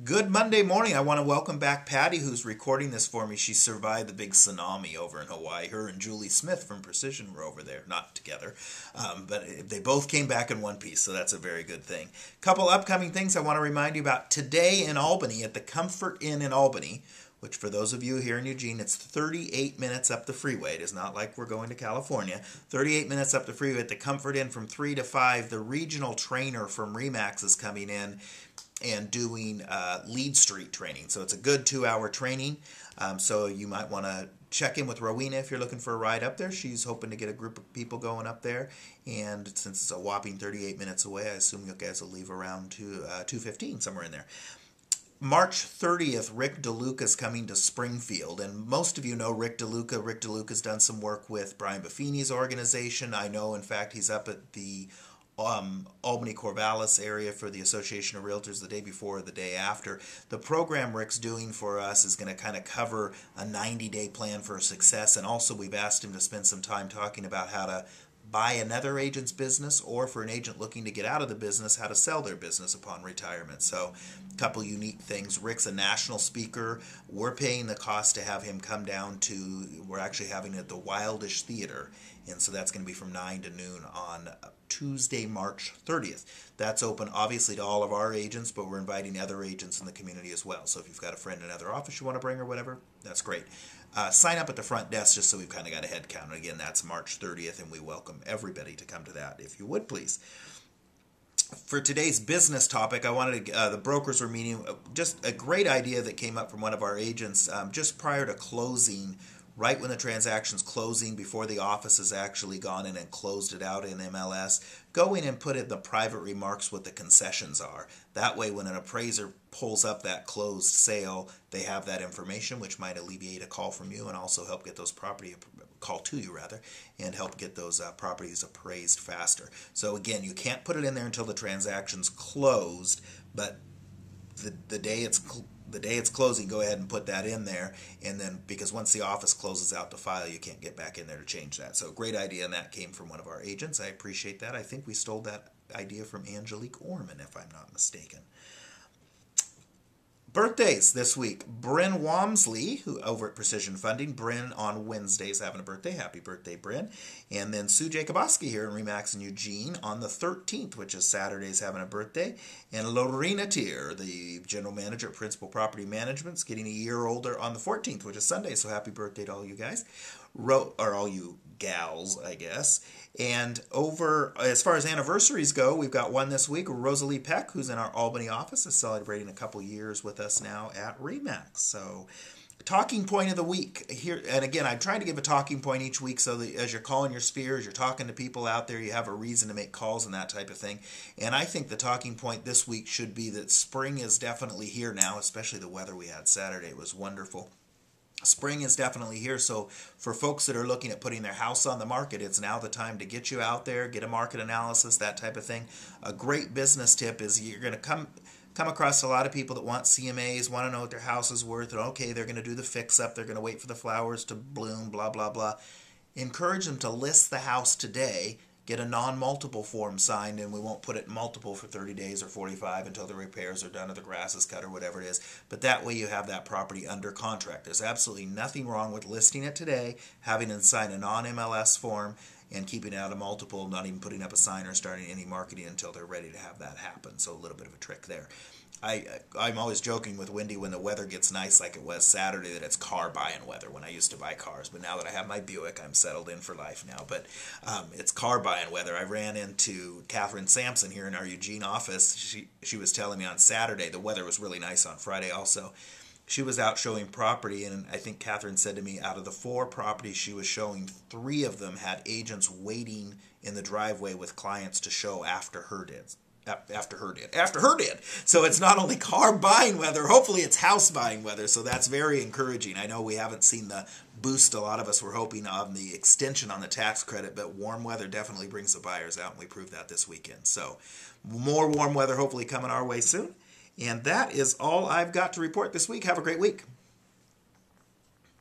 Good Monday morning. I want to welcome back Patty, who's recording this for me. She survived the big tsunami over in Hawaii. Her and Julie Smith from Precision were over there, not together, but they both came back in one piece, so that's a very good thing. Couple upcoming things I want to remind you about today in Albany at the Comfort Inn in Albany, which for those of you here in Eugene, it's 38 minutes up the freeway. It is not like we're going to California. 38 minutes up the freeway at the Comfort Inn from 3 to 5. The regional trainer from RE/MAX is coming in and doing lead street training. So it's a good 2-hour training. So you might want to check in with Rowena if you're looking for a ride up there. She's hoping to get a group of people going up there. And since it's a whopping 38 minutes away, I assume you guys will leave around 2:15, somewhere in there. March 30th, Rick DeLuca is coming to Springfield, and most of you know Rick DeLuca. Rick DeLuca's done some work with Brian Buffini's organization. I know, in fact, he's up at the Albany-Corvallis area for the Association of Realtors the day before or the day after. The program Rick's doing for us is going to kind of cover a 90-day plan for success, and also we've asked him to spend some time talking about how to buy another agent's business, or for an agent looking to get out of the business, how to sell their business upon retirement. So a couple unique things. Rick's a national speaker. We're paying the cost to have him come down to, we're actually having it at the Wildish Theater, and so that's going to be from 9 to noon on Tuesday, March 30th. That's open obviously to all of our agents, but we're inviting other agents in the community as well. So if you've got a friend in another office you want to bring or whatever, that's great. Sign up at the front desk just so we've kind of got a head count. And again, that's March 30th, and we welcome everybody to come to that, if you would, please. For today's business topic, I wanted to, the brokers were meeting, just a great idea that came up from one of our agents just prior to closing, right when the transaction's closing, before the office has actually gone in and closed it out in MLS, go in and put in the private remarks what the concessions are. That way, when an appraiser pulls up that closed sale, they have that information, which might alleviate a call from you and also help get those call to you rather, and help get those properties appraised faster. So again, you can't put it in there until the transaction's closed, but the day it's closing, go ahead and put that in there, and then because once the office closes out the file, you can't get back in there to change that. So great idea, and that came from one of our agents. I appreciate that. I think we stole that idea from Angelique Orman, if I'm not mistaken. Birthdays this week. Bryn Walmsley, who over at Precision Funding. Bryn on Wednesdays having a birthday. Happy birthday, Bryn. And then Sue Jacobowski here in RE/MAX in Eugene on the 13th, which is Saturdays, having a birthday. And Lorena Tier, the general manager at Principal Property Management, is getting a year older on the 14th, which is Sunday. So happy birthday to all you guys. Or all you gals, I guess. And over, as far as anniversaries go, we've got one this week. Rosalie Peck, who's in our Albany office, is celebrating a couple years with us now at RE/MAX. So, talking point of the week here, and again, I try to give a talking point each week so that as you're calling your spheres, you're talking to people out there, you have a reason to make calls and that type of thing. And I think the talking point this week should be that spring is definitely here now, especially the weather we had Saturday. It was wonderful. Spring is definitely here, so for folks that are looking at putting their house on the market, it's now the time to get you out there, get a market analysis, that type of thing. A great business tip is you're going to come across a lot of people that want CMAs, want to know what their house is worth, and okay, they're going to do the fix-up, they're going to wait for the flowers to bloom, blah, blah, blah. Encourage them to list the house today, get a non-multiple form signed, and we won't put it in multiple for 30 days or 45 until the repairs are done or the grass is cut or whatever it is. But that way you have that property under contract. There's absolutely nothing wrong with listing it today, having them sign a non-MLS form, and keeping it out of multiple, not even putting up a sign or starting any marketing until they're ready to have that happen. So a little bit of a trick there. I'm always joking with Wendy when the weather gets nice like it was Saturday that it's car buying weather when I used to buy cars. But now that I have my Buick, I'm settled in for life now. But it's car buying weather. I ran into Catherine Sampson here in our Eugene office. She was telling me on Saturday, the weather was really nice on Friday also. She was out showing property, and I think Catherine said to me, out of the 4 properties she was showing, 3 of them had agents waiting in the driveway with clients to show after her did. So it's not only car buying weather, hopefully it's house buying weather. So that's very encouraging. I know we haven't seen the boost a lot of us were hoping on the extension on the tax credit, but warm weather definitely brings the buyers out, and we proved that this weekend. So more warm weather hopefully coming our way soon. And that is all I've got to report this week. Have a great week.